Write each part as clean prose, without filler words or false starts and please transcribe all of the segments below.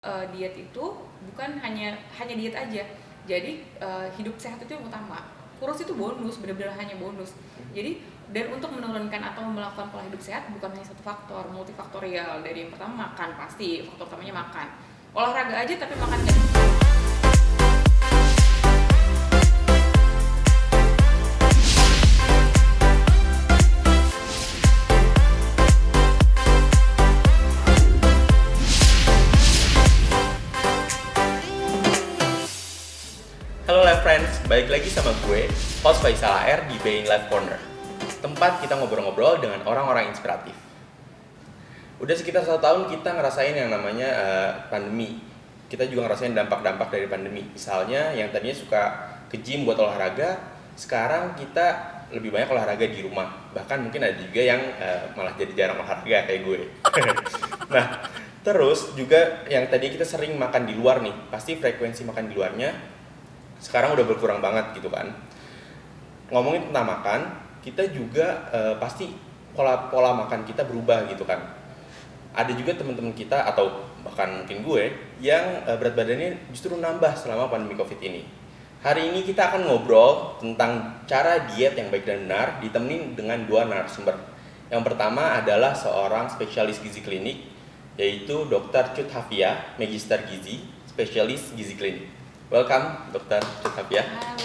Diet itu bukan hanya diet aja. Jadi hidup sehat itu yang utama. Kurus itu bonus, benar-benar hanya bonus. Jadi dan untuk menurunkan atau melakukan pola hidup sehat bukan hanya satu faktor, multifaktorial. Dari yang pertama makan, pasti faktor utamanya makan. Olahraga aja tapi makan nggak. Halo Life Friends, balik lagi sama gue, host Faisal AR di Being Life Corner. Tempat kita ngobrol-ngobrol dengan orang-orang inspiratif. Udah sekitar 1 tahun kita ngerasain yang namanya pandemi. Kita juga ngerasain dampak-dampak dari pandemi. Misalnya yang tadinya suka ke gym buat olahraga, sekarang kita lebih banyak olahraga di rumah. Bahkan mungkin ada juga yang malah jadi jarang olahraga kayak gue. Nah, terus juga yang tadi kita sering makan di luar nih, pasti frekuensi makan di luarnya sekarang udah berkurang banget gitu kan. Ngomongin tentang makan, kita juga pasti pola makan kita berubah gitu kan. Ada juga teman-teman kita atau bahkan mungkin gue yang berat badannya justru nambah selama pandemi Covid ini. Hari ini kita akan ngobrol tentang cara diet yang baik dan benar ditemenin dengan 2 narasumber. Yang pertama adalah seorang spesialis gizi klinik, yaitu Dr. Cut Hafia, Magister Gizi, spesialis gizi klinik. Welcome, Dr. Cut Hafia. Halo.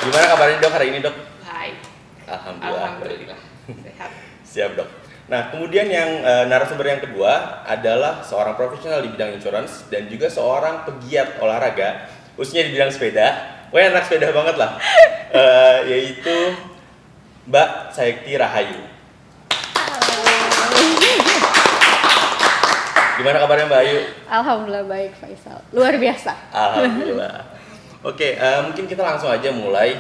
Gimana kabarnya dok hari ini dok? Baik. Alhamdulillah. Sehat. Siap dok. Nah kemudian yang narasumber yang kedua adalah seorang profesional di bidang insurance dan juga seorang pegiat olahraga, khususnya di bidang sepeda. Wah anak sepeda banget lah. Yaitu Mbak Sayekti Rahayu. Gimana kabarnya Mbak Ayu? Alhamdulillah baik Faisal, luar biasa. Alhamdulillah. Oke, mungkin kita langsung aja mulai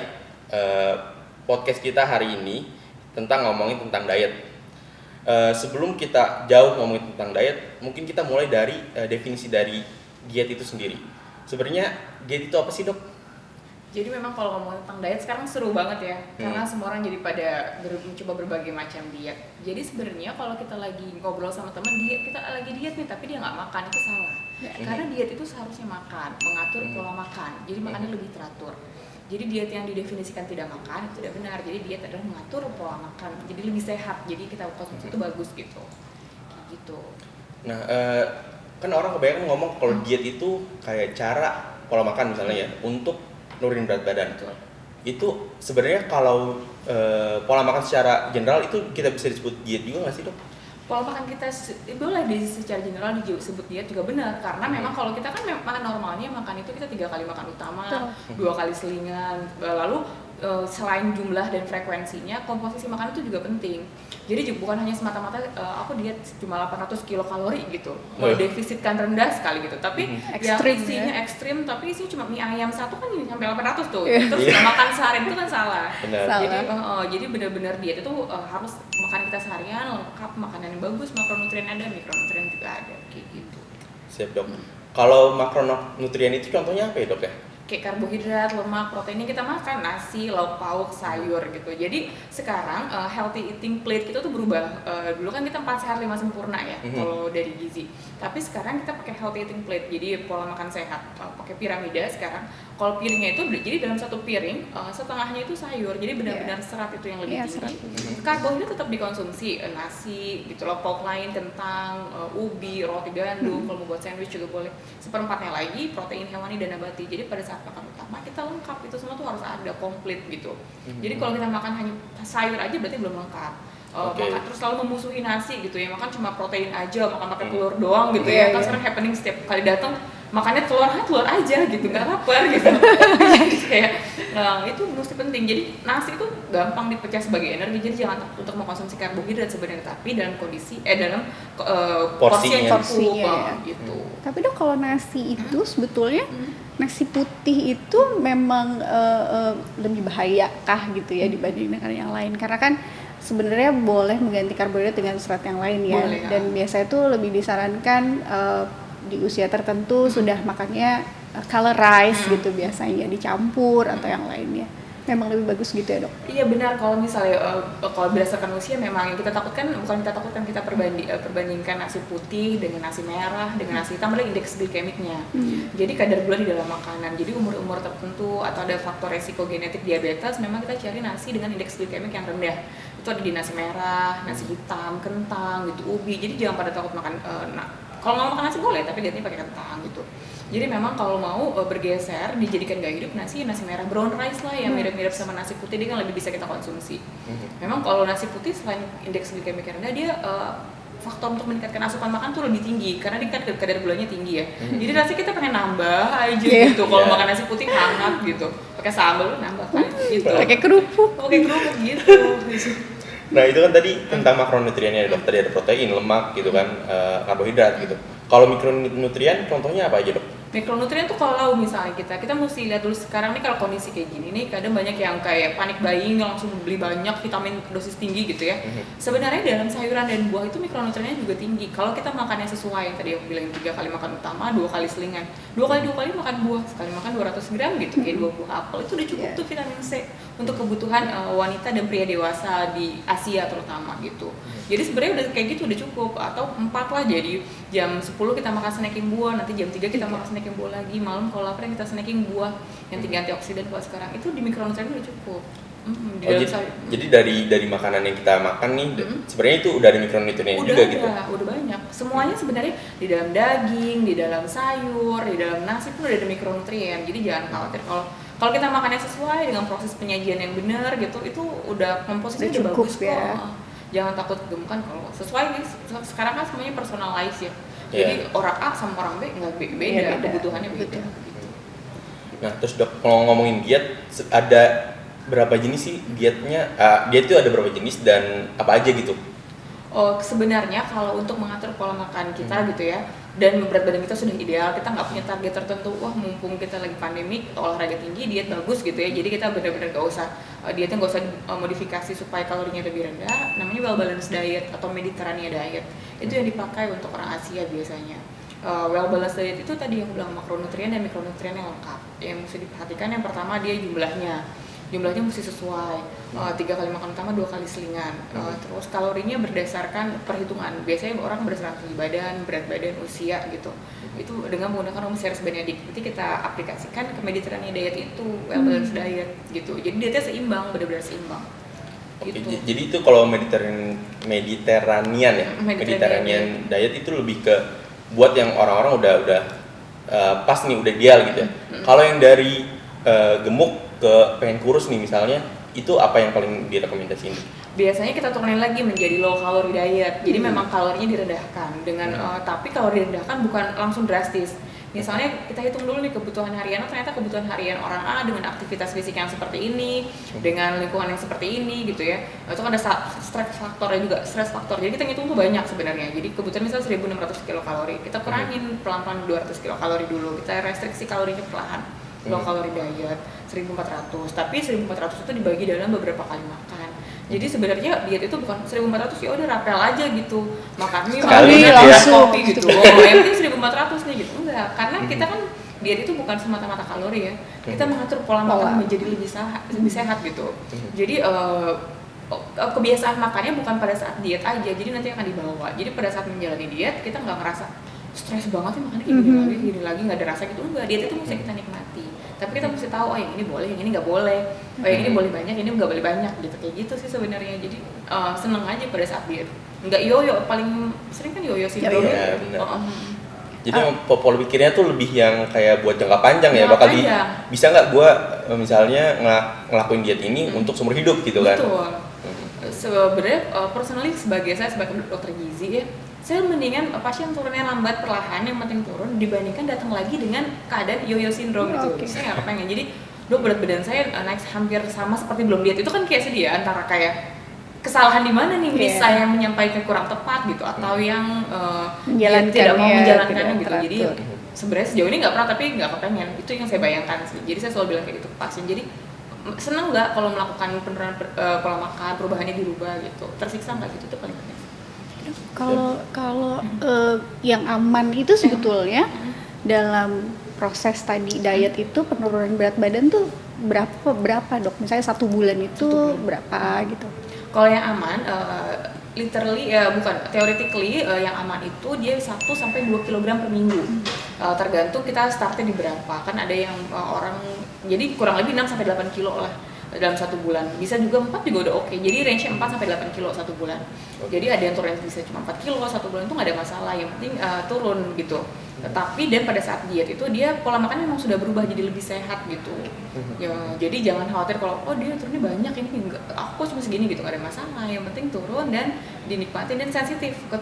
podcast kita hari ini tentang ngomongin tentang diet. Sebelum kita jauh ngomongin tentang diet, mungkin kita mulai dari definisi dari diet itu sendiri. Sebenarnya diet itu apa sih dok? Jadi memang kalau ngomongin tentang diet sekarang seru banget ya, karena semua orang jadi pada mencoba berbagai macam diet. Jadi sebenarnya kalau kita lagi ngobrol sama teman diet, kita lagi diet nih tapi dia nggak makan, itu salah. Karena diet itu seharusnya makan, mengatur pola makan, jadi makannya lebih teratur. Jadi diet yang didefinisikan tidak makan itu tidak benar. Jadi diet adalah mengatur pola makan, jadi lebih sehat. Jadi kita konsumsi itu bagus gitu. Kayak gitu. Nah, kan orang kebanyakan ngomong kalau diet itu kayak cara pola makan misalnya ya untuk nurunin berat badan. Betul. Itu sebenarnya kalau pola makan secara general itu kita bisa disebut diet juga nggak sih dok? Pola makan kita boleh secara general disebut diet juga benar, karena memang kalau kita kan makan normalnya makan itu kita 3 kali makan utama, 2 kali selingan, lalu selain jumlah dan frekuensinya, komposisi makan itu juga penting. Jadi bukan hanya semata-mata aku diet cuma 800 kilokalori gitu, defisitkan rendah sekali gitu, tapi ya isinya ekstrim, tapi isinya cuma mie ayam satu kan sampai 800 tuh, terus nggak makan seharian itu kan salah. Jadi benar-benar diet itu harus makan kita seharian lengkap, makanan yang bagus, makronutrien ada, mikronutrien juga ada, kayak gitu. Siap dok. Kalau makronutrien itu contohnya apa ya dok ya? Kayak karbohidrat, lemak, protein yang kita makan, nasi, lauk pauk, sayur gitu. Jadi sekarang healthy eating plate kita tuh berubah. Dulu kan kita 4 sehat 5 sempurna ya kalau dari gizi. Tapi sekarang kita pakai healthy eating plate, jadi pola makan sehat. Pakai piramida sekarang. Kalau piringnya itu jadi dalam satu piring setengahnya itu sayur. Jadi benar-benar serat itu yang lebih tinggi. Karbohidrat tetap dikonsumsi, nasi, gitu loh, pauk lain, kentang, ubi, roti gandum, kalau mau buat sandwich juga boleh. Seperempatnya lagi protein hewani dan nabati. Jadi pada saat makan utama kita lengkap, itu semua tuh harus ada komplit gitu. Jadi kalau kita makan hanya sayur aja berarti belum lengkap. Makan terus selalu memusuhi nasi gitu ya, makan cuma protein aja, makan pakai telur doang gitu ya. Kan sekarang happening setiap kali datang makannya telur aja gitu, nggak lapar gitu. Jadi kayak itu mesti penting. Jadi nasi itu gampang dipecah sebagai energi, jadi jangan takut untuk mengkonsumsi karbohidrat sebenarnya, tapi dalam kondisi dalam porsi yang cukup gitu. Tapi dok kalau nasi itu sebetulnya nasi putih itu memang lebih bahaya kah gitu ya dibanding dengan yang lain, karena kan sebenarnya boleh mengganti karbohidrat dengan serat yang lain ya. Boleh, dan biasanya tuh lebih disarankan di usia tertentu sudah makannya color rice gitu biasanya, dicampur atau yang lainnya. memang lebih bagus gitu ya dok? Iya benar, kalau misalnya kalau berdasarkan usia memang yang kita takutkan, bukan kita takutkan, kita perbandingkan nasi putih dengan nasi merah dengan nasi hitam, ada indeks glikemiknya. Jadi kadar gula di dalam makanan. Jadi umur-umur tertentu atau ada faktor resiko genetik diabetes, memang kita cari nasi dengan indeks glikemik yang rendah. Itu ada di nasi merah, nasi hitam, kentang gitu, ubi. Jadi jangan pada takut makan kalau mau makan nasi boleh, tapi dietnya pakai kentang gitu. Jadi memang kalau mau bergeser, dijadikan gaya hidup nasi merah brown rice lah yang mirip-mirip sama nasi putih, dia kan lebih bisa kita konsumsi. Memang kalau nasi putih selain indeks glikemik rendah, dia faktor untuk meningkatkan asupan makan tuh lebih tinggi karena dia kan kadar gulanya tinggi ya. Jadi rasanya kita pengen nambah aja gitu. Kalau makan nasi putih hangat gitu, pakai sambal nambah kan gitu. Pakai kerupuk gitu. Nah itu kan tadi tentang makronutriennya dok, tadi ada protein, lemak gitu kan, karbohidrat gitu. Kalau mikronutrien contohnya apa aja dok? Mikronutrien tuh kalau misalnya kita mesti lihat dulu sekarang nih, kalau kondisi kayak gini nih, kadang banyak yang kayak panik buying langsung beli banyak vitamin dosis tinggi gitu ya. Sebenarnya dalam sayuran dan buah itu mikronutriennya juga tinggi. Kalau kita makannya sesuai, tadi aku bilang 3 kali makan utama, 2 kali selingan, 2 kali makan buah, sekali makan 200 gram gitu, kayak 2 buah apel, itu udah cukup tuh vitamin C untuk kebutuhan wanita dan pria dewasa di Asia terutama gitu. Jadi sebenarnya udah kayak gitu udah cukup, atau 4 lah, jadi jam 10 kita makan snacking buah, nanti jam 3 kita makan snacking buah lagi, malam kalau lapar kita snacking buah yang tinggi antioksidan. Kalau sekarang itu di mikronutrien udah cukup. Jadi dari makanan yang kita makan nih, sebenarnya itu udah ada mikronutrien juga gitu. Udah banyak. Semuanya sebenarnya di dalam daging, di dalam sayur, di dalam nasi pun udah ada mikronutrien. Jadi jangan khawatir kalau kita makannya sesuai dengan proses penyajian yang benar gitu, itu udah komposisinya udah bagus kok. Ya. Jangan takut gemukan kalau sesuai nih. Sekarang kan semuanya personalize ya. Jadi orang A sama orang B nggak beda, kebutuhannya beda. Nah terus dok, kalau ngomongin diet, ada berapa jenis sih dietnya? Diet itu ada berapa jenis dan apa aja gitu? Sebenarnya kalau untuk mengatur pola makan kita gitu ya, dan berat badan kita sudah ideal, kita nggak punya target tertentu. Wah mumpung kita lagi pandemi, olahraga tinggi, diet bagus gitu ya. Jadi kita benar-benar nggak usah dietnya nggak usah modifikasi supaya kalorinya lebih rendah. Namanya well balanced diet atau Mediterranean diet. Itu yang dipakai untuk orang Asia biasanya. Well balanced diet itu tadi yang bilang makronutrien dan mikronutrien yang lengkap. Yang mesti diperhatikan yang pertama dia jumlahnya mesti sesuai, 3 kali makan utama, 2 kali selingan. Terus kalorinya berdasarkan perhitungan, biasanya orang berdasarkan tinggi badan, berat badan, usia gitu. Itu dengan menggunakan rumus Harris Benedict. Nanti kita aplikasikan ke Mediterranean diet itu, well balanced diet gitu. Jadi dietnya seimbang, benar-benar seimbang. Gitu. Jadi itu kalau Mediterranean diet itu lebih ke buat yang orang-orang udah pas nih, udah ideal gitu ya. Kalau yang dari gemuk ke pengen kurus nih misalnya, itu apa yang paling direkomendasiin? Biasanya kita turunin lagi menjadi low calorie diet. Jadi memang kalorinya direndahkan dengan tapi kalori direndahkan bukan langsung drastis. Misalnya kita hitung dulu nih kebutuhan harian, ternyata kebutuhan harian orang A dengan aktivitas fisik yang seperti ini, dengan lingkungan yang seperti ini gitu ya. Itu kan ada stress faktornya juga, stress faktor. Jadi kita ngitung tuh banyak sebenarnya. Jadi kebutuhan misalnya 1600 kilokalori, kita kurangin pelan-pelan 200 kilokalori dulu. Kita restriksi kalorinya perlahan. Low calorie diet 1400, tapi 1400 itu dibagi dalam beberapa kali makan. Jadi sebenarnya diet itu bukan 1400 ya udah rapel aja gitu, makan mie langsung kopi gitu. Yang penting 1400 nih gitu. Enggak, karena kita kan diet itu bukan semata-mata kalori ya. Kita mengatur pola makan menjadi lebih sehat gitu. Jadi kebiasaan makannya bukan pada saat diet aja, jadi nanti akan dibawa. Jadi pada saat menjalani diet kita nggak ngerasa stres banget sih makannya kayak gini lagi nggak ada rasa gitu. Enggak, diet itu mesti kita nikmati, tapi kita mesti tahu yang ini boleh, yang ini nggak boleh, yang ini boleh banyak, ini nggak boleh banyak gitu, kayak gitu sih sebenarnya. Jadi seneng aja pada saat diet, nggak yoyo. Paling sering kan yoyo sindrom. Jadi pola pikirnya tuh lebih yang kayak buat jangka panjang ya, bakal bisa nggak gue misalnya ngelakuin diet ini untuk seumur hidup gitu kan. Betul. Sebenarnya personally sebagai dokter gizi ya, saya mendingan pasien turunnya lambat perlahan, yang penting turun, dibandingkan datang lagi dengan keadaan yo-yo syndrome gitu. Saya nggak kepengen. Jadi dok, berat badan saya naik hampir sama seperti belum diet. Itu kan kayak sedih ya, antara kayak kesalahan di mana nih, saya menyampaikan kurang tepat gitu, atau yang tidak mau menjalankannya gitu. Jadi sebenarnya sejauh ini nggak pernah, tapi nggak kepengen. Itu yang saya bayangkan sih. Jadi saya selalu bilang kayak gitu ke pasien. Jadi seneng nggak kalau melakukan penurunan pola makan, perubahannya dirubah gitu, tersiksa nggak gitu, itu paling penting. Kalau yang aman itu sebetulnya dalam proses tadi diet itu penurunan berat badan tuh berapa dok? Misalnya 1 bulan itu berapa gitu? Kalau yang aman, literally bukan theoretically, yang aman itu dia 1 sampai 2 kg per minggu. Tergantung kita startnya di berapa. Kan ada yang orang jadi kurang lebih 6 sampai 8 kilo lah dalam 1 bulan. Bisa juga 4 juga udah oke. Jadi range-nya 4 sampai 8 kilo 1 bulan. Jadi ada yang turun bisa cuma 4 kilo 1 bulan itu nggak ada masalah. Yang penting turun gitu. Tapi dan pada saat diet itu dia pola makan memang sudah berubah jadi lebih sehat gitu. Ya, jadi jangan khawatir kalau dia turunnya banyak ini enggak, aku cuma segini gitu, nggak ada masalah. Yang penting turun dan dinikmati dan sensitif ke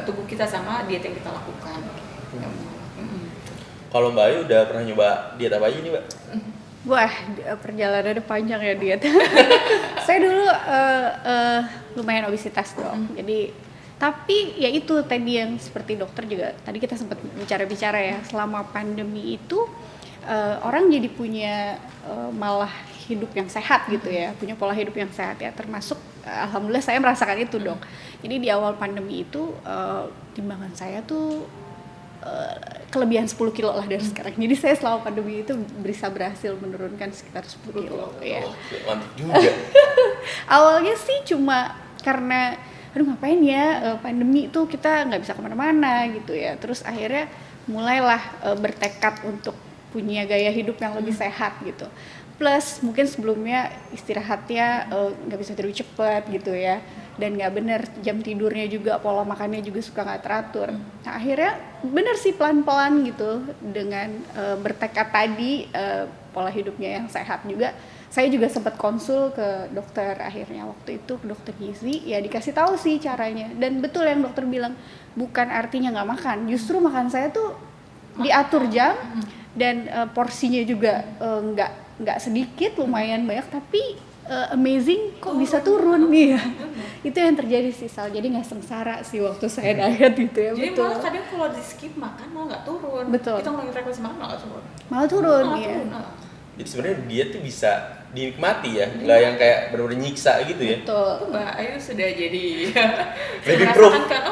tubuh kita sama diet yang kita lakukan. Kalau Mbak Ayu udah pernah nyoba diet apa aja nih, Mbak? Wah, perjalanannya panjang ya diet. Saya dulu lumayan obesitas dong. Jadi tapi ya itu tadi yang seperti dokter juga tadi kita sempat bicara ya, selama pandemi itu orang jadi punya malah hidup yang sehat gitu ya, punya pola hidup yang sehat ya, termasuk alhamdulillah saya merasakan itu dok. Jadi di awal pandemi itu timbangan saya tuh kelebihan 10 kilo lah dari sekarang. Jadi saya selama pandemi itu berhasil menurunkan sekitar 10 kilo ya. Mantap juga. Awalnya sih cuma karena aduh ngapain ya pandemi itu kita nggak bisa kemana-mana gitu ya, terus akhirnya mulailah bertekad untuk punya gaya hidup yang lebih sehat gitu, plus mungkin sebelumnya istirahatnya nggak bisa tidur cepat gitu ya, dan nggak bener jam tidurnya juga, pola makannya juga suka nggak teratur. Nah akhirnya bener sih pelan-pelan gitu dengan bertekad tadi pola hidupnya yang sehat juga. Saya juga sempat konsul ke dokter akhirnya waktu itu, ke dokter gizi, ya dikasih tahu sih caranya. Dan betul yang dokter bilang, bukan artinya nggak makan, justru makan saya tuh diatur jam dan porsinya juga nggak sedikit, lumayan banyak, tapi amazing kok bisa turun nih ya. Itu yang terjadi sih Sal, jadi nggak sengsara sih waktu saya diet gitu ya. Jadi betul. malah kadang kalau di skip makan malah nggak turun. Betul. Kita ngulangin frekuensi makan malah turun. Malah turun ya. Jadi sebenarnya diet tuh bisa dinikmati ya, nggak yang kayak benar-benar nyiksa gitu ya. Betul. Mbak Ayu sudah jadi Lebih proof. kan,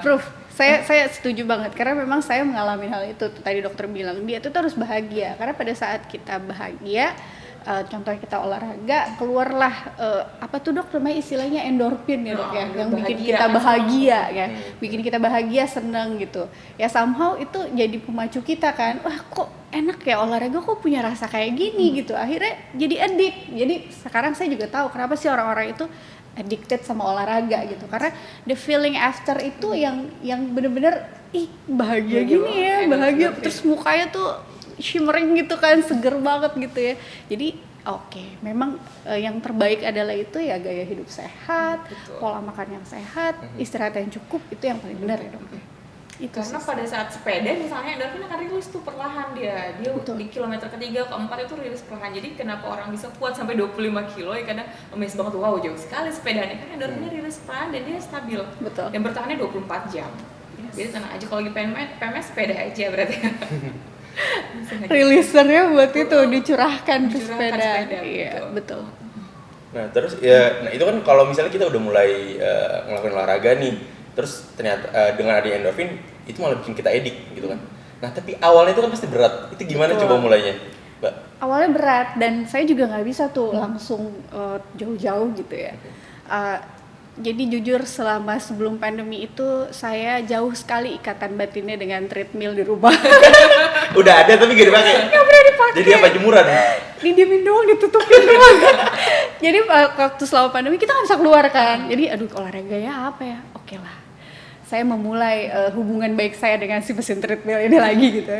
Proof. Saya setuju banget karena memang saya mengalami hal itu. Tadi dokter bilang dia tuh harus bahagia, karena pada saat kita bahagia, contohnya kita olahraga, keluarlah apa tuh dok namanya istilahnya endorfin ya dok ya, yang bikin kita bahagia ya, bikin kita bahagia, seneng gitu ya, somehow itu jadi pemacu kita kan, wah kok enak ya olahraga, kok punya rasa kayak gini gitu, akhirnya jadi addict. Jadi sekarang saya juga tahu kenapa sih orang-orang itu addicted sama olahraga gitu, karena the feeling after itu yang bener-bener bahagia gini ya, bahagia, terus mukanya tuh shimmering gitu kan, seger banget gitu ya. Jadi oke, memang yang terbaik adalah itu ya gaya hidup sehat, pola makan yang sehat, istirahat yang cukup, itu yang paling benar ya dok. Itu karena pada saat sepeda misalnya endorfin akan rilis tuh perlahan, dia di kilometer ketiga keempat itu rilis perlahan. Jadi kenapa orang bisa kuat sampai 25 kilo ya, kadang amazed banget, wow jauh sekali sepedanya, kan endorfinnya rilis perlahan dan dia stabil. Betul. Dan bertahannya 24 jam. Jadi tenang aja, kalau lagi PMS sepeda aja berarti. Releasernya buat itu dicurahkan ke sepeda. Iya, betul. Nah terus ya, nah itu kan kalau misalnya kita udah mulai ngelakuin olahraga nih, terus ternyata dengan adanya endorfin itu malah bikin kita edik gitu kan. Nah tapi awalnya itu kan pasti berat, itu gimana coba mulainya, Mbak? Awalnya berat dan saya juga nggak bisa tuh langsung jauh-jauh gitu ya. Jadi jujur selama sebelum pandemi itu saya jauh sekali ikatan batinnya dengan treadmill di rumah. Udah ada tapi gak dipakai. Nggak pernah dipakai. Jadi apa, jemuran? Didiemin doang, ditutupin doang. Jadi waktu selama pandemi kita nggak bisa keluar kan. Jadi aduh olahraga ya apa ya? Oke lah. Saya memulai hubungan baik saya dengan si mesin treadmill ini lagi gitu.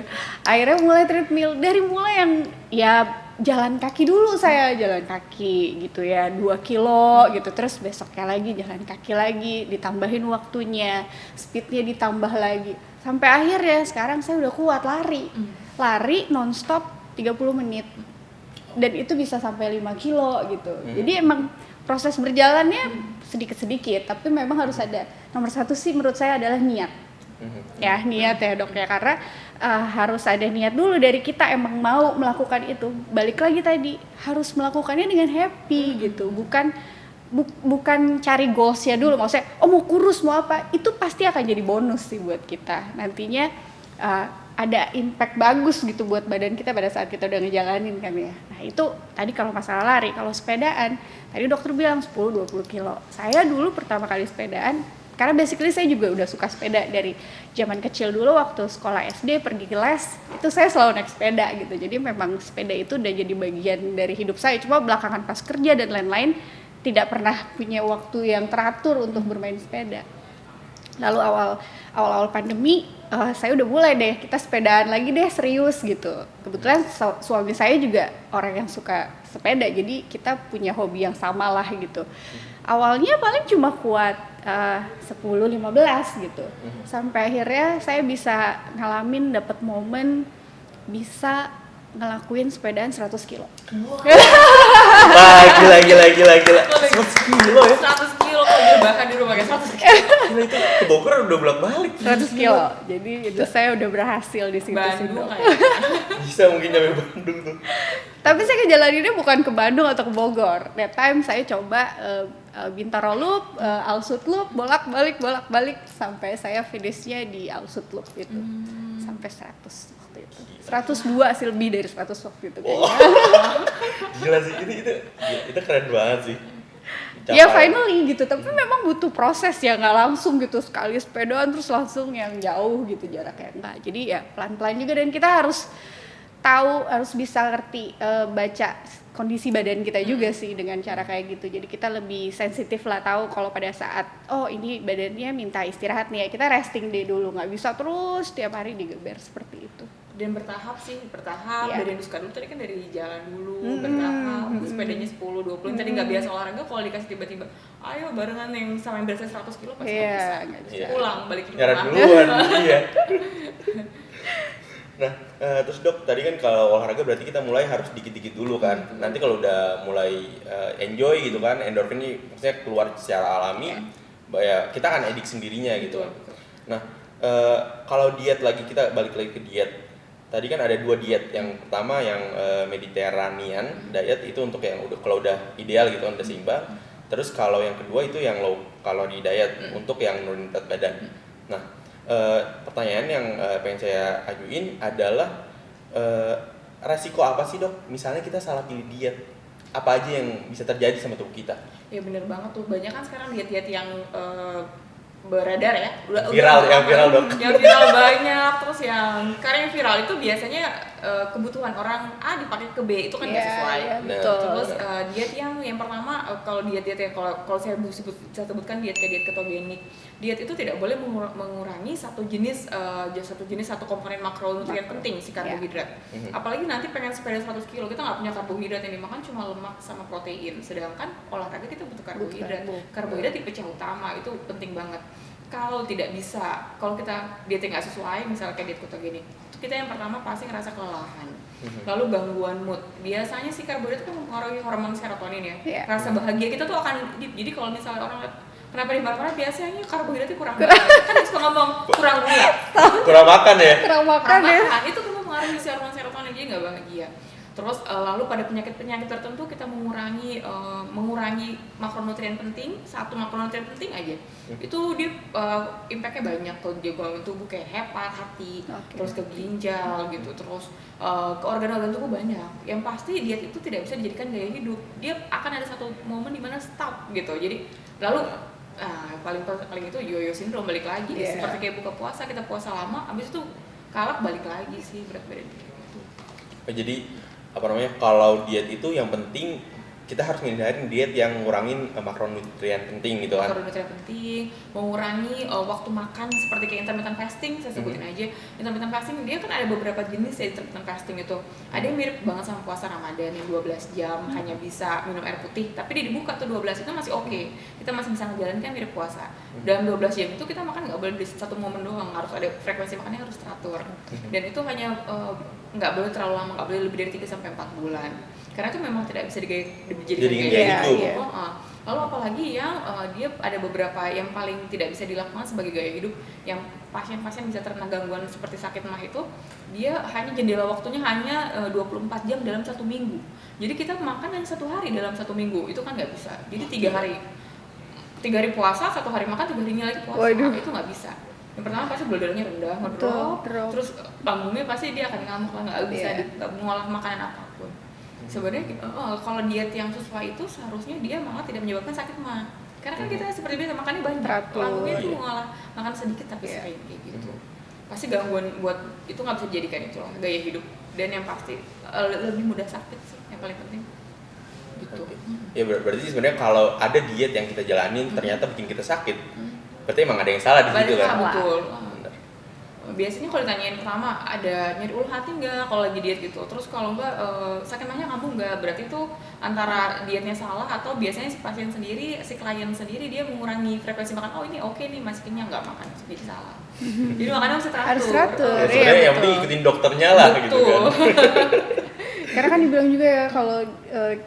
Akhirnya mulai treadmill, dari mulai yang ya jalan kaki dulu, saya jalan kaki gitu ya 2 kilo gitu, terus besoknya lagi jalan kaki lagi, ditambahin waktunya, speednya ditambah lagi, sampai akhirnya sekarang saya udah kuat lari nonstop 30 menit dan itu bisa sampai 5 kilo gitu. Jadi emang proses berjalannya sedikit-sedikit, tapi memang harus ada, nomor satu sih menurut saya adalah niat. Ya niat ya dok ya, karena harus ada niat dulu dari kita emang mau melakukan itu. Balik lagi tadi, harus melakukannya dengan happy gitu, bukan cari goalsnya dulu, maksudnya mau kurus mau apa, itu pasti akan jadi bonus sih buat kita nantinya. ada impact bagus gitu buat badan kita pada saat kita udah ngejalanin kan ya. Nah itu tadi kalau masalah lari. Kalau sepedaan, tadi dokter bilang 10-20 kilo. Saya dulu pertama kali sepedaan, karena basically saya juga udah suka sepeda dari zaman kecil dulu, waktu sekolah SD pergi ke les, itu saya selalu naik sepeda gitu. Jadi memang sepeda itu udah jadi bagian dari hidup saya. Cuma belakangan pas kerja dan lain-lain, tidak pernah punya waktu yang teratur untuk bermain sepeda. Lalu awal pandemi saya udah mulai deh, kita sepedaan lagi deh serius gitu. Kebetulan suami saya juga orang yang suka sepeda, jadi kita punya hobi yang sama lah gitu. Awalnya paling cuma kuat 10-15 gitu. Sampai akhirnya saya bisa ngalamin, dapat momen bisa ngelakuin sepedaan 100 kilo. Wah, gila. 100 kilo ya? 100 kilo kok dia bahkan di rumah kayak 100 kilo. Gila itu ke Bogor udah bolak-balik. 100 kilo. Jadi itu saya udah berhasil di situ. Bandung kayaknya. Bisa mungkin nyampe Bandung tuh. Tapi saya ngejalaninnya bukan ke Bandung atau ke Bogor. That time saya coba Bintaro Loop, Alsut Loop, bolak-balik sampai saya finishnya di Alsut Loop itu. Sampai 100 waktu itu. 102 sih, lebih dari 100 waktu itu kayaknya. Gila sih, itu keren banget sih. Ya finally gitu, tapi memang butuh proses ya, nggak langsung gitu sekali sepedaan terus langsung yang jauh gitu jaraknya, enggak. Jadi ya pelan-pelan juga, dan kita harus tahu, harus bisa ngerti baca kondisi badan kita juga sih dengan cara kayak gitu. Jadi kita lebih sensitif lah, tahu kalau pada saat ini badannya minta istirahat nih ya, kita resting day dulu, nggak bisa terus tiap hari digeber seperti itu. Dan bertahap Iya. dari yang suka dulu tadi kan dari jalan dulu, bertahap, sepedanya 10-20, tadi nggak biasa olahraga, kalau dikasih tiba-tiba ayo barengan yang sama yang biasa 100 kilo pasti Nggak bisa. bisa. Pulang balik ke Nyarat rumah. duluan, iya. Nah, terus dok, tadi kan kalau olahraga berarti kita mulai harus dikit-dikit dulu kan. Nanti kalau udah mulai enjoy gitu kan, endorfin ini maksudnya keluar secara alami, ya kita akan edik sendirinya gitu. Betul. Nah, kalau diet lagi, kita balik lagi ke diet. Tadi kan ada 2 diet. Yang pertama yang Mediterranean diet, itu untuk yang kalau udah ideal gitu kan, udah seimbang. Terus kalau yang kedua itu yang low calorie diet, untuk yang nurunin berat badan. Nah, pertanyaan yang pengen saya ajuin adalah resiko apa sih dok? Misalnya kita salah pilih diet, apa aja yang bisa terjadi sama tubuh kita? Ya bener banget tuh, banyak kan sekarang diet-diet yang beredar ya, Yang viral dok. Yang viral banyak, terus karena yang viral itu biasanya kebutuhan orang A dipakai ke B, itu kan nggak sesuai. Betul. Terus diet yang pertama, kalau diet-diet yang kalau saya sebutkan diet ketogenik, diet itu tidak boleh mengurangi satu komponen makronutrien penting, si karbohidrat. Apalagi nanti pengen sepeda 100 kilo, kita nggak punya karbohidrat, yang dimakan cuma lemak sama protein, sedangkan olahraga kita butuh karbohidrat. Karbohidrat di pecah utama, itu penting banget. Kalau tidak bisa, kalau kita dietnya nggak sesuai, misalnya kayak diet ketogenik, kita yang pertama pasti ngerasa kelelahan, lalu gangguan mood. Biasanya sih karbohidrat kan mempengaruhi hormon serotonin ya. Rasa bahagia kita tuh akan jadi kalau misalnya orang kenapa dia marah-marah, biasanya karbohidratnya kurang banget. Kan suka ngomong kurang gula, Kurang makan ya? Kurang makan ya. itu kan mempengaruhi si hormon serotonin, jadi nggak bahagia. Terus lalu pada penyakit-penyakit tertentu kita mengurangi makronutrien penting, satu makronutrien penting aja. Itu dia impact-nya banyak ke jaringan tubuh, kayak hepat, hati, terus ke ginjal gitu, terus ke organ-organ tubuh banyak. Yang pasti diet itu tidak bisa dijadikan gaya hidup. Dia akan ada satu momen dimana stop gitu. Jadi lalu paling itu yo-yo syndrome, balik lagi. Seperti kayak buka puasa, kita puasa lama, habis itu kalap balik lagi sih berat badan gitu. Jadi kalau diet itu yang penting kita harus menghindarin diet yang ngurangin makronutrien penting gitu kan. Makronutrien penting, mengurangi waktu makan seperti kayak intermittent fasting, saya sebutin aja. Intermittent fasting dia kan ada beberapa jenis ya intermittent fasting itu. Ada yang mirip banget sama puasa Ramadan yang 12 jam hanya bisa minum air putih, tapi dia dibuka tuh 12 itu masih oke. Kita masih bisa menjalankan mirip puasa. Dalam 12 jam itu kita makan nggak boleh di satu momen doang, harus ada frekuensi makannya harus teratur. Dan itu hanya nggak boleh terlalu lama, nggak boleh lebih dari 3-4 bulan. Karena itu memang tidak bisa dijadikan gaya hidup. Lalu apalagi yang dia ada beberapa yang paling tidak bisa dilakukan sebagai gaya hidup, yang pasien-pasien bisa terkena gangguan seperti sakit mah itu, dia hanya jendela waktunya hanya 24 jam dalam 1 minggu. Jadi kita makan hanya 1 hari dalam 1 minggu, itu kan nggak bisa. Jadi 3 hari puasa, 1 hari makan, 3 harinya lagi puasa. Itu nggak bisa. Yang pertama pasti gula darahnya rendah, ngedrop, drop. terus lambungnya pasti dia akan ngamuk lah, nggak bisa Iya. nggak mengolah makanan apapun. Sebenarnya kalau diet yang sesuai itu seharusnya dia malah tidak menyebabkan sakit mah. Karena kan kita seperti biasa makannya banyak, Teratur. lambungnya itu Iya. mengolah makan sedikit tapi Iya. sering kayak gitu. Pasti gangguan buat itu nggak bisa dijadikan itu lah gaya hidup, dan yang pasti lebih mudah sakit sih yang paling penting gitu. Oke. Ya berarti sebenarnya kalau ada diet yang kita jalanin ternyata bikin kita sakit, berarti emang ada yang salah di situ Banyak kan? betul. Bener. Biasanya kalau ditanyain pertama ada nyeri ulu hati nggak kalau lagi diet gitu, terus kalau nggak sakit mahnya kambuh nggak, berarti itu antara dietnya salah atau biasanya si pasien sendiri, si klien sendiri dia mengurangi frekuensi makan. Oh ini oke nih masih kenyang, nggak makan, jadi salah. Jadi makannya harus teratur. Harus teratur. Ya, Iya, sebenarnya yang betul. penting ikutin dokternya lah gitu kan. Karena kan dibilang juga ya kalau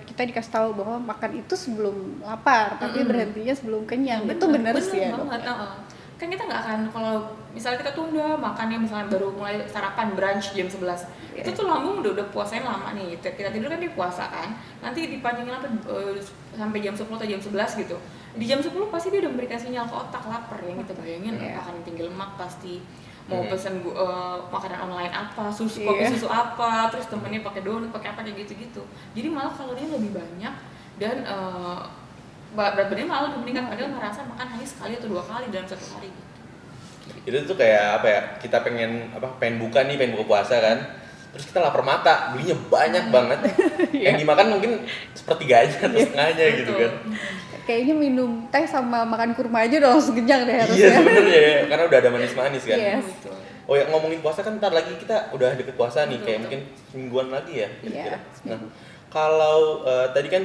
kita dikasih tahu bahwa makan itu sebelum lapar, tapi berhentinya sebelum kenyang. Itu benar sih ya, Dok. banget. Kan kita nggak akan, kalau misalnya kita tunda makannya misalnya baru mulai sarapan brunch jam 11, itu tuh lambung udah puasain lama nih, kita tidur kan dia puasa kan, nanti dipanjangin sampai jam 10 atau jam 11 gitu. Di jam 10 pasti dia udah memberikan sinyal ke otak lapar, yang kita bayangin makanan tinggi lemak pasti mau pesen makanan online apa, kopi susu apa, terus temennya pakai donat, pakai apa kayak gitu-gitu. Jadi malah kalorinya lebih banyak dan berat badannya malah lebih meningkat, padahal ngerasa makan hanya sekali atau 2 kali dalam 1 hari gitu. Itu tuh kayak apa ya? Kita pengen buka puasa kan. Terus kita lapar mata, belinya banyak banget. Yang dimakan mungkin sepertiganya atau setengahnya gitu kan. Kayaknya minum teh sama makan kurma aja udah langsung kenyang deh Iya harusnya. sebenarnya ya, karena udah ada manis-manis kan. Yes. Betul. Oh ya, ngomongin puasa kan ntar lagi kita udah deket puasa nih, Betul, kayak betul. mungkin semingguan lagi ya. Iya, Nah, kalau tadi kan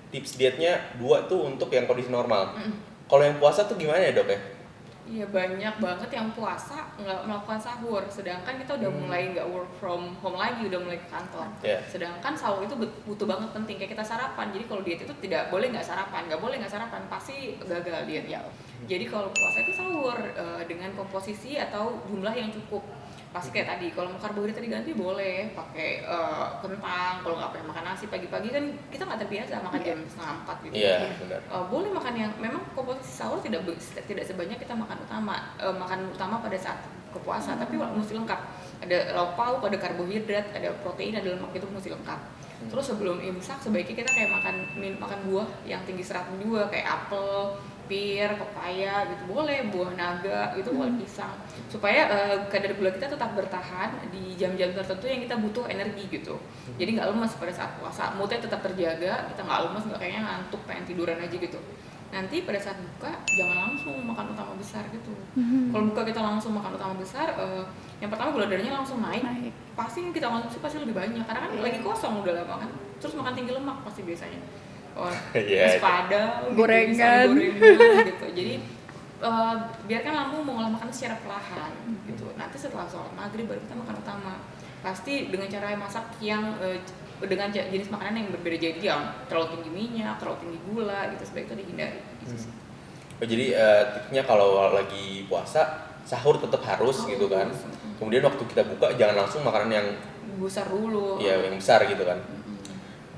tips dietnya 2 tuh untuk yang kondisi normal. Kalau yang puasa tuh gimana ya dok ya? Iya, banyak banget yang puasa nggak melakukan sahur, sedangkan kita udah mulai nggak work from home lagi, udah mulai ke kantor. Iya. Sedangkan sahur itu butuh banget, penting, kayak kita sarapan. Jadi kalau diet itu tidak boleh nggak sarapan, pasti gagal diet ya. Jadi kalau puasa itu sahur dengan komposisi atau jumlah yang cukup. Pasti kayak tadi, kalau mau karbohidrat diganti boleh pakai kentang, kalau nggak pengen makan nasi pagi-pagi kan kita nggak terbiasa makan jam 3:30 gitu. Iya, benar. Boleh makan yang memang komposisi sahur tidak sebanyak kita makan utama pada saat kepuasa, tapi mesti lengkap. Ada lauk pauk, ada karbohidrat, ada protein, ada lemak, itu mesti lengkap. Terus sebelum imsak sebaiknya kita kayak makan buah yang tinggi seratnya juga, kayak apel, pir, pepaya gitu boleh, buah naga gitu boleh, pisang, supaya kadar gula kita tetap bertahan di jam-jam tertentu yang kita butuh energi gitu. Jadi nggak lemas pada saat puasa, moodnya tetap terjaga, kita nggak lemas, nggak kayaknya ngantuk pengen tiduran aja gitu. Nanti pada saat buka jangan langsung makan utama besar gitu. Kalau buka kita langsung makan utama besar, yang pertama gula darahnya langsung naik. Pasti yang kita konsumsi pasti lebih banyak karena kan lagi kosong udah lama kan. Terus makan tinggi lemak pasti biasanya. Nasi padang, gorengan. gitu. Jadi biarkan lambung mengolah makanan secara perlahan gitu. Nanti setelah sholat maghrib baru kita makan utama. Pasti dengan cara masak yang dengan jenis makanan yang berbeda, jadi yang terlalu tinggi minyak, terlalu tinggi gula gitu, sebaiknya dihindari gitu sih. Oh, jadi tipsnya kalau lagi puasa sahur tetap harus gitu kan. Kemudian waktu kita buka jangan langsung makanan yang besar dulu. ya yang besar gitu kan.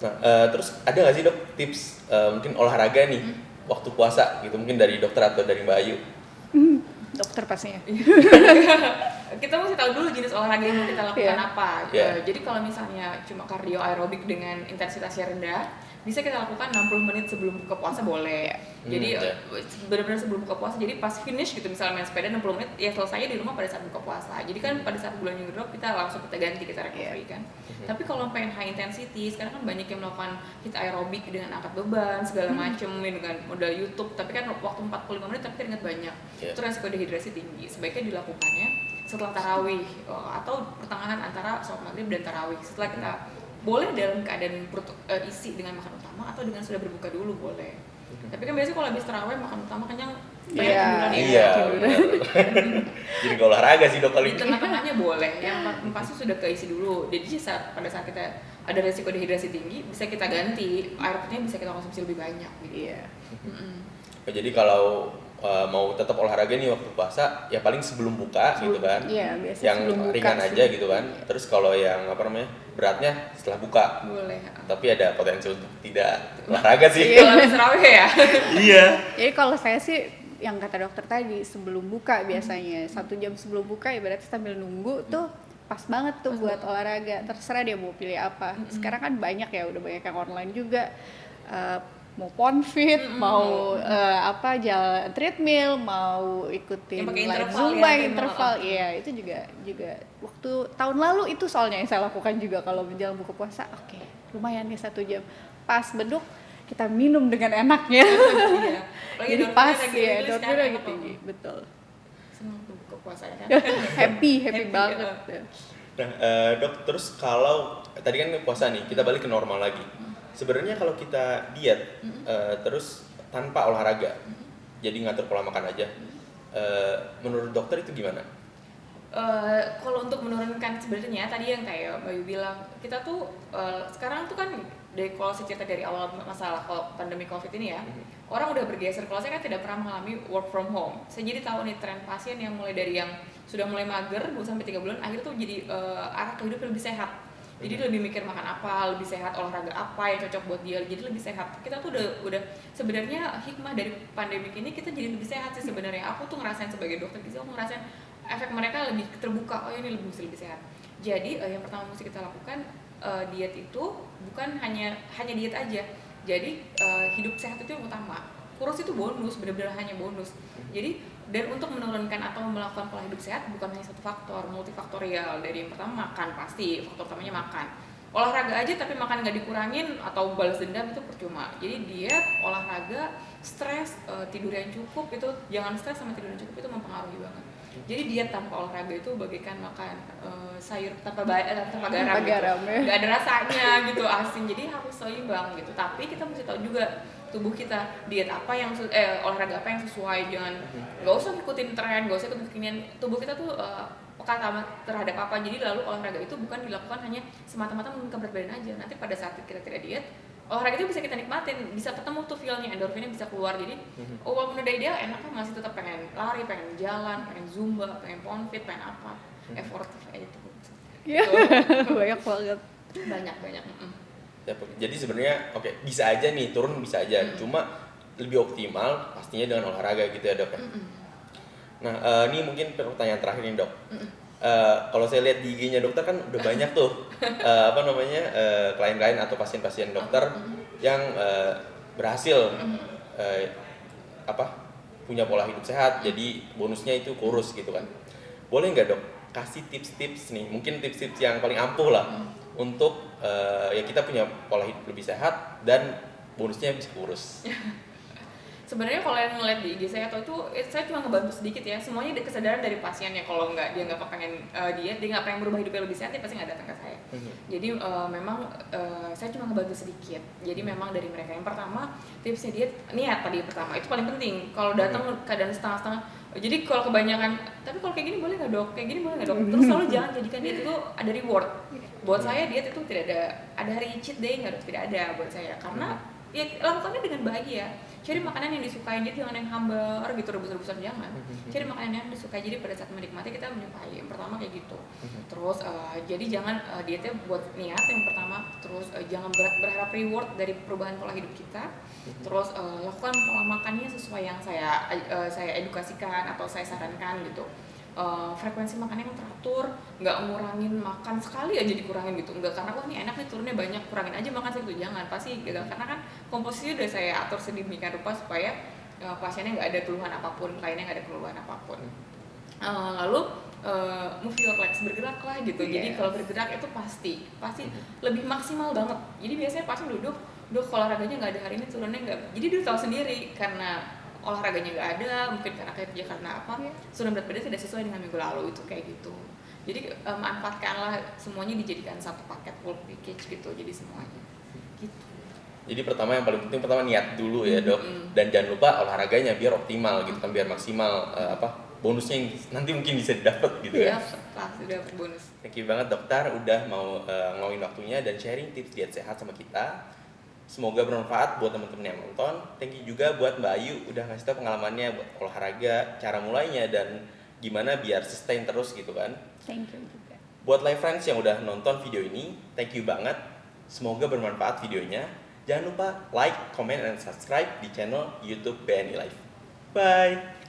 Nah, terus ada nggak sih dok tips mungkin olahraga nih waktu puasa gitu, mungkin dari dokter atau dari Mbak Ayu? Dokter pastinya. Kita mesti tahu dulu jenis olahraga yang mau kita lakukan apa. Yeah. Jadi kalau misalnya cuma kardio aerobik dengan intensitasnya rendah, bisa kita lakukan 60 menit sebelum buka puasa boleh. Jadi benar-benar sebelum buka puasa. Jadi pas finish gitu, misalnya main sepeda 60 menit, ya selesai di rumah pada saat buka puasa. Jadi kan pada saat bulan yang drop kita langsung kita ganti, kita recovery kan. Tapi kalau pengen high intensity, sekarang kan banyak yang melakukan hit aerobik dengan angkat beban segala macem dengan modal YouTube. Tapi kan waktu 45 menit tapi keringat banyak. Itu resiko dehidrasi tinggi. Sebaiknya dilakukannya setelah tarawih atau pertengahan antara sholat maghrib dan tarawih. Setelah kita boleh dalam keadaan perut isi dengan makan utama atau dengan sudah berbuka dulu boleh. Tapi kan biasanya kalau habis tarawih makan utama kenyang banyak tiduran ya. Iya. Jadi nggak olahraga sih dok kali Di ini. tengah-tengahnya boleh, yang pasti sudah keisi dulu. Jadi pada saat kita ada resiko dehidrasi tinggi, bisa kita ganti air putihnya, bisa kita konsumsi lebih banyak gitu. Iya. Jadi kalau mau tetap olahraga nih waktu puasa, ya paling sebelum buka gitu kan. Iya, biasanya yang sebelum buka ringan sih. aja gitu kan. Terus kalau yang beratnya setelah buka. Boleh. Tapi ada potensi untuk tidak olahraga sih. Kalau habis tarawih ya. Iya. Jadi kalau saya sih yang kata dokter tadi sebelum buka biasanya 1 jam sebelum buka ibaratnya sambil nunggu tuh pas banget tuh buat olahraga, terserah dia mau pilih apa. Sekarang kan banyak ya, udah banyak yang online juga, mau PONFit, mau jalan treadmill, mau ikutin live Zumba interval, iya itu juga waktu tahun lalu itu soalnya yang saya lakukan juga kalau menjelang buka puasa. Oke, lumayan nih 1 jam, pas beduk kita minum dengan enaknya. Iya. Jadi pas ya, endorfin lagi tinggi, betul. Seneng tuh buka puasanya kan. happy banget. Nah, dok, terus kalau tadi kan puasa nih, kita balik ke normal lagi. Sebenarnya kalau kita diet terus tanpa olahraga, jadi ngatur pola makan aja, menurut dokter itu gimana? Kalau untuk menurunkan sebenarnya tadi yang kayak Bayu bilang, kita tuh sekarang tuh kan dari kalau cerita dari awal masalah pandemi COVID ini ya, orang udah bergeser. Kalau saya kan tidak pernah mengalami work from home. Saya jadi tahu nih tren pasien yang mulai dari yang sudah mulai mager 2-3 bulan, akhirnya tuh jadi arah kehidupan lebih sehat. Jadi lebih mikir makan apa, lebih sehat, olahraga apa yang cocok buat dia, jadi lebih sehat. Kita tuh udah sebenarnya hikmah dari pandemi ini kita jadi lebih sehat sih sebenarnya. Aku tuh ngerasain sebagai dokter gizi, aku ngerasain efek mereka lebih terbuka. Oh ini lebih sehat. Jadi yang pertama mesti kita lakukan diet itu bukan hanya diet aja. Jadi hidup sehat itu yang utama. Kurus itu bonus, benar-benar hanya bonus. Jadi dan untuk menurunkan atau melakukan pola hidup sehat bukan hanya satu faktor, multifaktorial. Dari yang pertama makan, pasti faktor utamanya makan. Olahraga aja tapi makan nggak dikurangin atau balas dendam itu percuma. Jadi diet, olahraga, stres, tidur yang cukup itu, jangan stres sama tidur yang cukup itu mempengaruhi banget. Jadi diet tanpa olahraga itu bagaikan makan sayur tanpa garam gitu. Gak ada rasanya gitu, asin. Jadi harus seimbang gitu. Tapi kita mesti tahu juga tubuh kita diet apa yang olahraga apa yang sesuai. Jangan nggak usah ngikutin tren, nggak usah ikutin kekinian. Tubuh kita tuh peka terhadap apa. Jadi lalu olahraga itu bukan dilakukan hanya semata-mata menurunkan berat badan aja. Nanti pada saat kita tidak diet, olahraga itu bisa kita nikmatin, bisa ketemu tuh feelnya, endorfinnya bisa keluar. Jadi walaupun udah ideal, enak kan masih tetap pengen lari, pengen jalan, pengen zumba, pengen PONFit, pengen apa, effort aja tuh. Iya, banyak banget. Banyak. Jadi sebenarnya bisa aja nih turun, bisa aja, cuma lebih optimal pastinya dengan olahraga gitu ya dok. Nah ini mungkin pertanyaan terakhir nih dok. Kalau saya lihat di IG-nya dokter kan udah banyak tuh klien-klien atau pasien-pasien dokter yang berhasil punya pola hidup sehat, jadi bonusnya itu kurus gitu kan. Boleh nggak dok kasih tips-tips nih, mungkin tips-tips yang paling ampuh lah untuk ya kita punya pola hidup lebih sehat dan bonusnya bisa kurus. Sebenarnya kalau yang ngeliat di IG saya atau itu saya cuma ngebantu sedikit ya, semuanya kesadaran dari pasiennya. Kalau dia nggak pengen diet, dia nggak pengen berubah hidupnya lebih sehat, dia pasti nggak datang ke saya. Jadi memang saya cuma ngebantu sedikit. Jadi memang dari mereka yang pertama tipsnya diet, niat tadi pertama itu paling penting. Kalau datang keadaan setengah-setengah, jadi kalau kebanyakan, tapi kalau kayak gini boleh nggak dok, kayak gini boleh nggak dok, terus selalu jangan jadikan diet itu ada reward. Buat saya diet itu tidak ada hari cheat day nggak dok, tidak ada buat saya, karena ya lakukannya dengan bahagia. Cari makanan yang disukai, jadi jangan yang hambar gitu, rebus-rebusan, jangan. Cari makanan yang disukai, jadi pada saat menikmati kita menyukai. Yang pertama kayak gitu. Terus jadi jangan dietnya buat niat yang pertama. Terus jangan berharap reward dari perubahan pola hidup kita. Terus lakukan pola makannya sesuai yang saya edukasikan atau saya sarankan gitu. Frekuensi makannya yang teratur, nggak ngurangin makan sekali aja dikurangin gitu, nggak karena wah ini enak nih turunnya banyak, kurangin aja makan segitu, jangan, pasti gagal. Karena kan komposisinya udah saya atur sedemikian rupa supaya pasiennya nggak ada keluhan apapun, kliennya nggak ada keluhan apapun. Lalu move your legs, bergeraklah gitu. Jadi kalau bergerak itu pasti lebih maksimal banget. Jadi biasanya pasien duduk olahraganya nggak ada hari ini, turunnya nggak, jadi dia tahu sendiri karena olahraganya nggak ada, mungkin karena kerja, karena apa, sudah berat badan tidak sesuai dengan minggu lalu, itu kayak gitu. Jadi manfaatkanlah semuanya, dijadikan satu paket full package gitu, jadi semuanya gitu. Jadi yang paling penting niat dulu ya dok, dan jangan lupa olahraganya biar optimal gitu kan, biar maksimal bonusnya yang nanti mungkin bisa didapat gitu ya. Iya, pasti dapat bonus. Thank you banget dokter udah mau ngomongin waktunya dan sharing tips diet sehat sama kita. Semoga bermanfaat buat teman-teman yang nonton. Thank you juga buat Mbak Ayu udah ngasih tau pengalamannya buat olahraga, cara mulainya, dan gimana biar sustain terus gitu kan. Thank you juga. Buat live friends yang udah nonton video ini, thank you banget. Semoga bermanfaat videonya. Jangan lupa like, comment, dan subscribe di channel YouTube BNI Live. Bye.